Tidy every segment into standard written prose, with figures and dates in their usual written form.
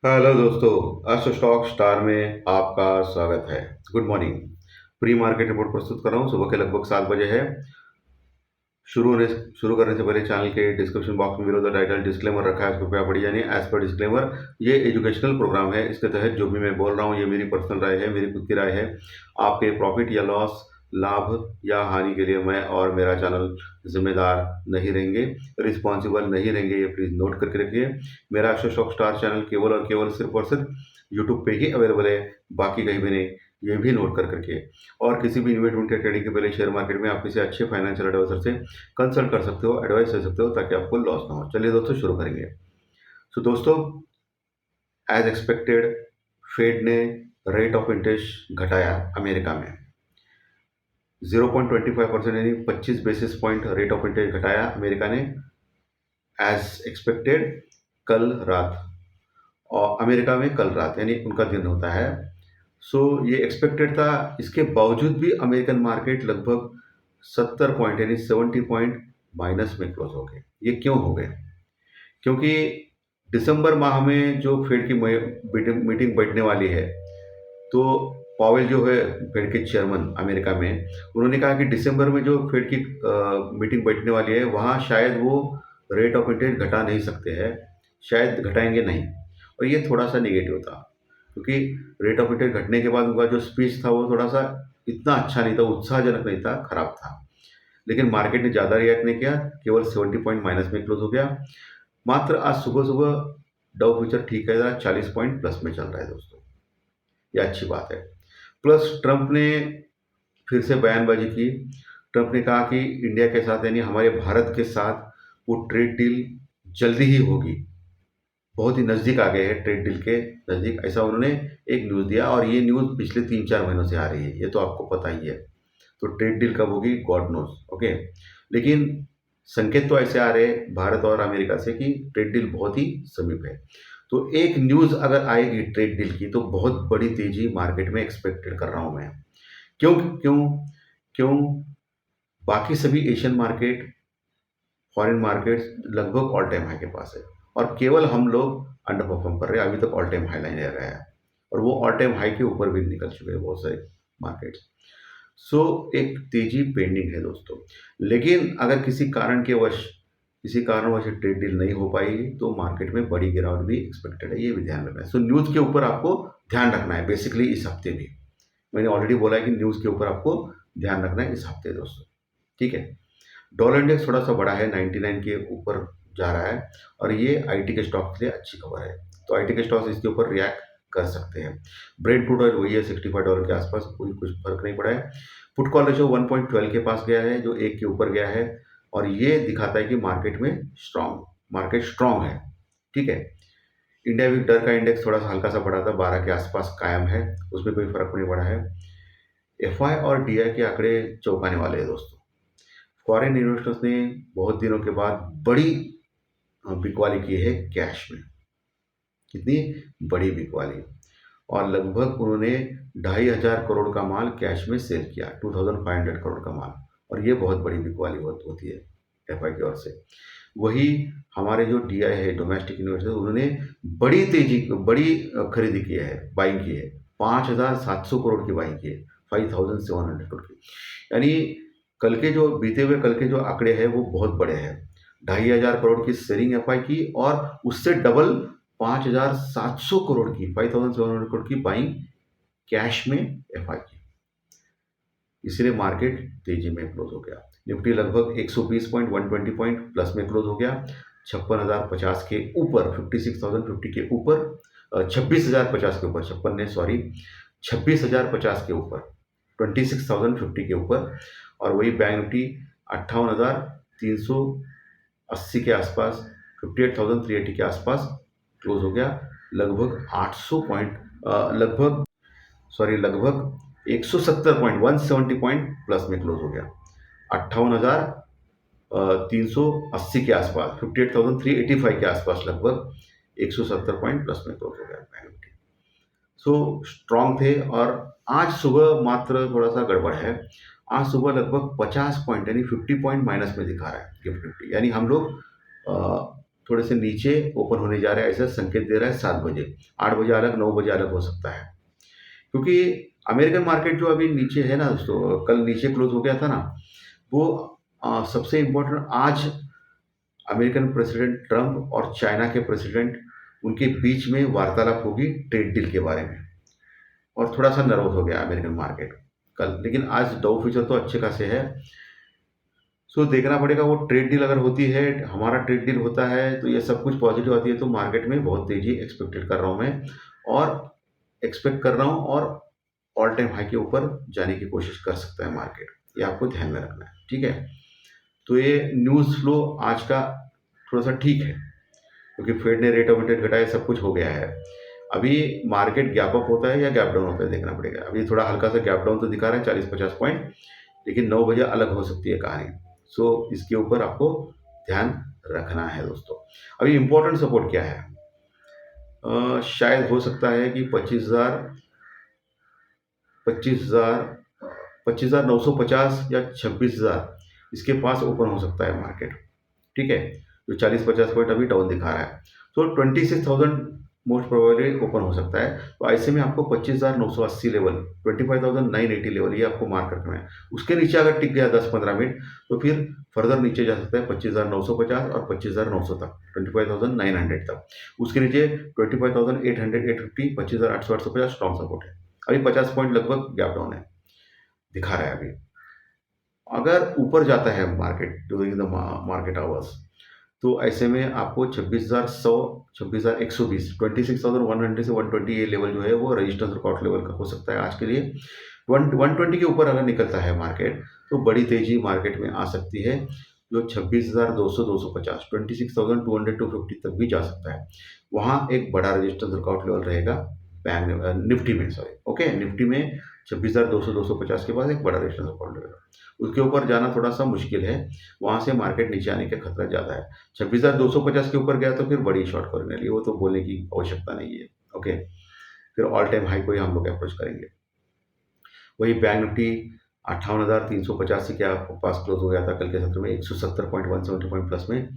Hello दोस्तों। आज stock star में आपका स्वागत है। Good morning. Pre market report प्रस्तुत कर रहा हूँ। सुबह के लगभग 7 बजे है। शुरू करने से पहले चैनल के डिस्क्रिप्शन बॉक्स में बिलो द टाइटल डिस्क्लेमर रखा है, उसको कृपया पढ़ जानिए। एज पर डिस्क्लेमर, ये एजुकेशनल प्रोग्राम है। इसके तहत जो भी मैं बोल रहा हूँ ये मेरी पर्सनल राय है, मेरी खुद की राय है। आपके प्रॉफिट या लॉस, लाभ या हानि के लिए मैं और मेरा चैनल जिम्मेदार नहीं रहेंगे, रिस्पॉन्सिबल नहीं रहेंगे। ये प्लीज़ नोट करके रखिए। मेरा स्टॉक स्टार चैनल केवल और सिर्फ यूट्यूब पे ही अवेलेबल है, बाकी कहीं भी नहीं। ये भी नोट कर करके। और किसी भी इन्वेस्टमेंट या ट्रेडिंग के पहले शेयर मार्केट में आप किसी अच्छे फाइनेंशियल एडवाइजर से कंसल्ट कर सकते हो, एडवाइस ले सकते हो, ताकि आपको लॉस ना हो। चलिए दोस्तों, शुरू करेंगे। सो दोस्तों, एज एक्सपेक्टेड फेड ने रेट ऑफ इंटरेस्ट घटाया अमेरिका में। 0.25% यानी 25 basis point rate of interest घटाया अमेरिका ने, एज एक्सपेक्टेड, कल रात। और अमेरिका में कल रात यानी उनका दिन होता है। सो ये एक्सपेक्टेड था। इसके बावजूद भी अमेरिकन मार्केट लगभग 70 पॉइंट यानी 70 पॉइंट माइनस में क्लोज हो गए। ये क्यों हो गए? क्योंकि दिसंबर माह में जो फेड की मीटिंग बैठने वाली है, तो पावेल जो है फेड के चेयरमैन अमेरिका में, उन्होंने कहा कि दिसंबर में जो फेड की मीटिंग बैठने वाली है वहाँ शायद वो रेट ऑफ इंटरेस्ट घटा नहीं सकते हैं, शायद घटाएंगे नहीं। और ये थोड़ा सा निगेटिव था, क्योंकि रेट ऑफ इंटरेस्ट घटने के बाद उनका जो स्पीच था वो थोड़ा सा इतना अच्छा नहीं था, उत्साहजनक नहीं था, खराब था। लेकिन मार्केट ने ज़्यादा रिएक्ट नहीं किया, केवल 70 पॉइंट माइनस में क्लोज हो गया। मात्र आज सुबह सुबह डाउ फ्यूचर ठीक है, 40 पॉइंट प्लस में चल रहा है दोस्तों। ये अच्छी बात है। प्लस ट्रंप ने फिर से बयानबाजी की। ट्रंप ने कहा कि इंडिया के साथ यानी हमारे भारत के साथ वो ट्रेड डील जल्दी ही होगी, बहुत ही नज़दीक आ गए हैं ट्रेड डील के नज़दीक, ऐसा उन्होंने एक न्यूज़ दिया। और ये न्यूज़ पिछले 3-4 महीनों से आ रही है, ये तो आपको पता ही है। तो ट्रेड डील कब होगी, गॉड नोज। ओके। लेकिन संकेत तो ऐसे आ रहे हैं भारत और अमेरिका से कि ट्रेड डील बहुत ही समीप है। तो एक न्यूज़ अगर आएगी ट्रेड डील की, तो बहुत बड़ी तेज़ी मार्केट में एक्सपेक्टेड कर रहा हूँ मैं। क्यों क्यों क्यों? बाकी सभी एशियन मार्केट, फॉरेन मार्केट्स लगभग ऑल टाइम हाई के पास है, और केवल हम लोग अंडर परफॉर्म कर रहे हैं। अभी तक ऑल टाइम हाई लाइन ले रहा है, और वो ऑल टाइम हाई के ऊपर भी निकल चुके हैं बहुत सारे मार्केट्स। सो एक तेजी पेंडिंग है दोस्तों। लेकिन अगर किसी कारणवश ट्रेड डील नहीं हो पाएगी, तो मार्केट में बड़ी गिरावट भी एक्सपेक्टेड है, ये भी ध्यान रखना है। सो न्यूज़ के ऊपर आपको ध्यान रखना है बेसिकली इस हफ्ते भी। मैंने ऑलरेडी बोला है कि न्यूज़ के ऊपर आपको ध्यान रखना है इस हफ्ते दोस्तों। ठीक है। डॉलर इंडेक्स थोड़ा सा बड़ा है, 99 के ऊपर जा रहा है, और ये आईटी के स्टॉक के लिए अच्छी खबर है। तो आईटी के स्टॉक्स इसके ऊपर रिएक्ट कर सकते हैं। ब्रेंट क्रूड ऑयल वही है, $65 के आसपास, कोई कुछ फर्क नहीं पड़ा है। पुट कॉल रेशियो 1.12 के पास गया है, जो 1 के ऊपर गया है, और ये दिखाता है कि मार्केट स्ट्रांग है। ठीक है। इंडिया वीक डर का इंडेक्स थोड़ा सा हल्का सा बढ़ा था, 12 के आसपास कायम है, उसमें कोई फर्क नहीं पड़ा है। एफआई और डीआई के आंकड़े चौंकाने वाले हैं दोस्तों। फॉरेन इन्वेस्टर्स ने बहुत दिनों के बाद बड़ी बिकवाली की है कैश में। कितनी बड़ी बिकवाली! और लगभग उन्होंने 2,500 करोड़ का माल कैश में सेल किया, 2,500 करोड़ का माल। और ये बहुत बड़ी बिकवाली होती है एफआई की ओर से। वही हमारे जो डीआई है, डोमेस्टिक इन्वेस्टर, उन्होंने बड़ी खरीदी की है, बाइंग की है। 5,700 करोड़ की बाइंग की है, 5,700 करोड़ की। यानी कल के जो आंकड़े हैं वो बहुत बड़े हैं। 2,500 करोड़ की सेलिंग एफआई की, और उससे डबल 5,700 करोड़ की, 5,700 करोड़ की बाइंग कैश में एफआई की। इसलिए मार्केट तेजी में क्लोज हो गया। निफ्टी लगभग 120 पॉइंट, 120 पॉइंट प्लस में क्लोज हो गया, 56,050 के ऊपर, 56,050 के ऊपर, 26,050 के ऊपर, 56 ने सॉरी, 26,050 के ऊपर, 26,050 के ऊपर। और वही बैंक निफ्टी 58,380 के आसपास, 58,380 के आसपास क्लोज हो गया। लगभग 800 पॉइंट, लगभग 170 पॉइंट, 170 पॉइंट प्लस में क्लोज हो गया। 58,380 के आसपास, 58,385 के आसपास, लगभग 170 पॉइंट प्लस में क्लोज हो गया बैंक निफ्टी। सो स्ट्रांग थे। और आज सुबह मात्र थोड़ा सा गड़बड़ है। आज सुबह लगभग 50 पॉइंट यानी 50 पॉइंट माइनस में दिखा रहा है गिफ्ट निफ्टी। यानी हम लोग थोड़े से नीचे ओपन होने जा रहा है, ऐसा संकेत दे रहा है 7 बजे। 8 बजे अलग, 9 बजे अलग हो सकता है। क्योंकि अमेरिकन मार्केट जो अभी नीचे है ना दोस्तों, कल नीचे क्लोज हो गया था ना, वो सबसे इम्पोर्टेंट आज अमेरिकन प्रेसिडेंट ट्रंप और चाइना के प्रेसिडेंट उनके बीच में वार्तालाप होगी ट्रेड डील के बारे में, और थोड़ा सा नर्वस हो गया अमेरिकन मार्केट कल। लेकिन आज डाउ फ्यूचर तो अच्छे खासे है। सो देखना पड़ेगा वो ट्रेड डील अगर होती है, हमारा ट्रेड डील होता है, तो ये सब कुछ पॉजिटिव आती है, तो मार्केट में बहुत तेज़ी एक्सपेक्टेड कर रहा हूँ मैं, और एक्सपेक्ट कर रहा हूँ, और ऑल टाइम हाई के ऊपर जाने की कोशिश कर सकता है मार्केट। ये आपको ध्यान में रखना है, ठीक है। तो ये न्यूज़ फ्लो आज का थोड़ा सा ठीक है, क्योंकि फेड ने रेट ऑफ इंटरेस्ट घटाया, सब कुछ हो गया है। अभी मार्केट गैप अप होता है या गैप डाउन होता है, देखना पड़ेगा। अभी थोड़ा हल्का सा गैप डाउन तो दिखा रहा है 40-50 पॉइंट, लेकिन 9 बजे अलग हो सकती है कहानी। सो इसके ऊपर आपको ध्यान रखना है दोस्तों। अभी इम्पोर्टेंट सपोर्ट क्या है? शायद हो सकता है कि 25,950 या 26,000 इसके पास ओपन हो सकता है मार्केट, ठीक है। जो 40-50 पॉइंट अभी डाउन दिखा रहा है, तो 26,000 मोस्ट प्रोबेबली ओपन हो सकता है। तो ऐसे में आपको 25,980 लेवल, 25,980 लेवल, ये आपको मार्क रखना है। उसके नीचे अगर टिक गया 10-15 मिनट, तो फिर फर्दर नीचे जा सकता है 25,950 और 25,900 तक, 25,900 तक। उसके नीचे 25,800, 850, 25,800, 850 स्ट्रॉन्ग सपोर्ट है। अभी 50 पॉइंट लगभग गैप डाउन है, दिखा रहा है अभी। अगर ऊपर जाता है market during the market hours, तो ऐसे में आपको 26,100, 26,120, 26,100 से 120 ये लेवल जो है वो रेजिस्टेंस रिकॉर्ड लेवल का हो सकता है आज के लिए। 120 के ऊपर अगर निकलता है मार्केट, तो बड़ी तेजी मार्केट में आ सकती है। जो 26,200, 250, 26,200-250 तक भी जा सकता है। वहाँ एक बड़ा रेजिस्टेंस रिकॉर्ड लेवल रहेगा बैंक निफ्टी में, सॉरी, ओके, निफ्टी में 26,200, 250 के बाद एक बड़ा रेजिस्टेंस रिकॉर्ड रहेगा। उसके ऊपर जाना थोड़ा सा मुश्किल है, वहाँ से मार्केट नीचे आने का खतरा ज़्यादा है। 26,250 के ऊपर गया तो फिर बड़ी शॉर्ट कवरिंग रही, वो तो बोलने की आवश्यकता नहीं है, ओके। फिर ऑल टाइम हाई को ही हम लोग अप्रोच करेंगे। वही बैंक निफ्टी 58,385 के पास क्लोज हो गया था कल के सत्र में, 170 पॉइंट, 170 पॉइंट प्लस में।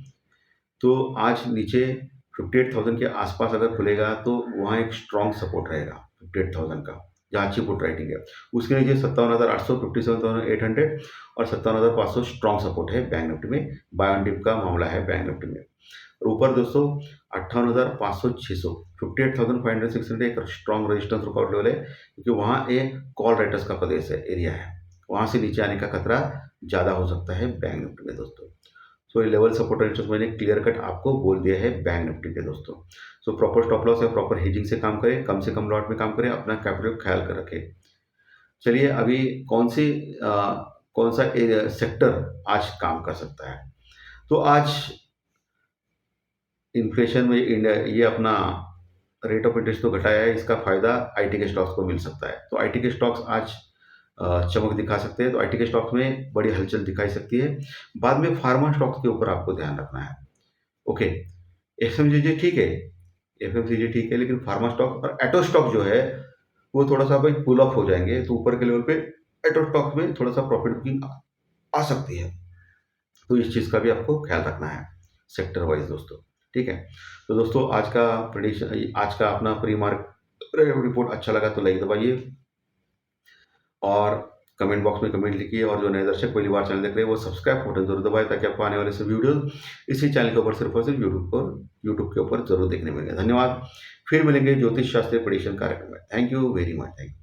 तो आज नीचे 58,000 के आसपास अगर खुलेगा, तो वहाँ एक स्ट्रॉन्ग सपोर्ट रहेगा 58,000 का, जहाँ अच्छी पुट राइटिंग है। उसके नीचे 57,800, 57,800 और 57,500 स्ट्रॉन्ग सपोर्ट है बैंक निफ्टी में। बाय ऑन डिप का मामला है बैंक निफ्टी में। और ऊपर दोस्तों 58,500, 600, 58,500, 600 एक स्ट्रॉन्ग रेजिस्टेंस रिकॉर्ड लेवल है, क्योंकि वहाँ एक कॉल राइटर्स का प्रदेश है, एरिया है। वहाँ से नीचे आने का खतरा ज़्यादा हो सकता है बैंक निफ्टी में दोस्तों। सो ये लेवल सपोर्ट रेजिस्टेंस मैंने क्लियर कट आपको बोल दिया है बैंक निफ्टी के दोस्तों। सो प्रॉपर स्टॉप लॉस या प्रॉपर हेजिंग से काम करें, कम से कम लॉट में काम करें, अपना कैपिटल ख्याल कर रखें। चलिए अभी कौन सा सेक्टर आज काम कर सकता है? तो आज इन्फ्लेशन में ये अपना रेट ऑफ इंटरेस्ट तो घटाया है, इसका फ़ायदा आईटी के स्टॉक्स को मिल सकता है। तो आईटी के स्टॉक्स आज चमक दिखा सकते हैं, तो आईटी के स्टॉक्स में बड़ी हलचल दिखाई सकती है। बाद में फार्मा स्टॉक्स के ऊपर आपको ध्यान रखना है, ओके। एफएमसीजी ठीक है, एफएमसीजी ठीक है, लेकिन फार्मा स्टॉक और एटो स्टॉक जो है वो थोड़ा सा भाई पुल ऑफ हो जाएंगे, तो ऊपर के लेवल पे एटो स्टॉक में थोड़ा सा प्रॉफिट बुकिंग आ सकती है। तो इस चीज़ का भी आपको ख्याल रखना है सेक्टर वाइज दोस्तों, ठीक है। तो दोस्तों आज का प्रेडिक्शन, आज का अपना प्री मार्केट रिपोर्ट अच्छा लगा तो लाइक दबाइए, और कमेंट बॉक्स में कमेंट लिखिए, और जो नए दर्शक पहली बार चैनल देख रहे हैं वो सब्सक्राइब बटन जरूर दबाएं, ताकि आपको आने वाले से वीडियो इसी चैनल के ऊपर सिर्फ और सिर्फ यूट्यूब के ऊपर जरूर देखने मिलेंगे। धन्यवाद। फिर मिलेंगे ज्योतिष शास्त्रीय प्रेडिक्शन कार्यक्रम में। Thank you very much. Thank you.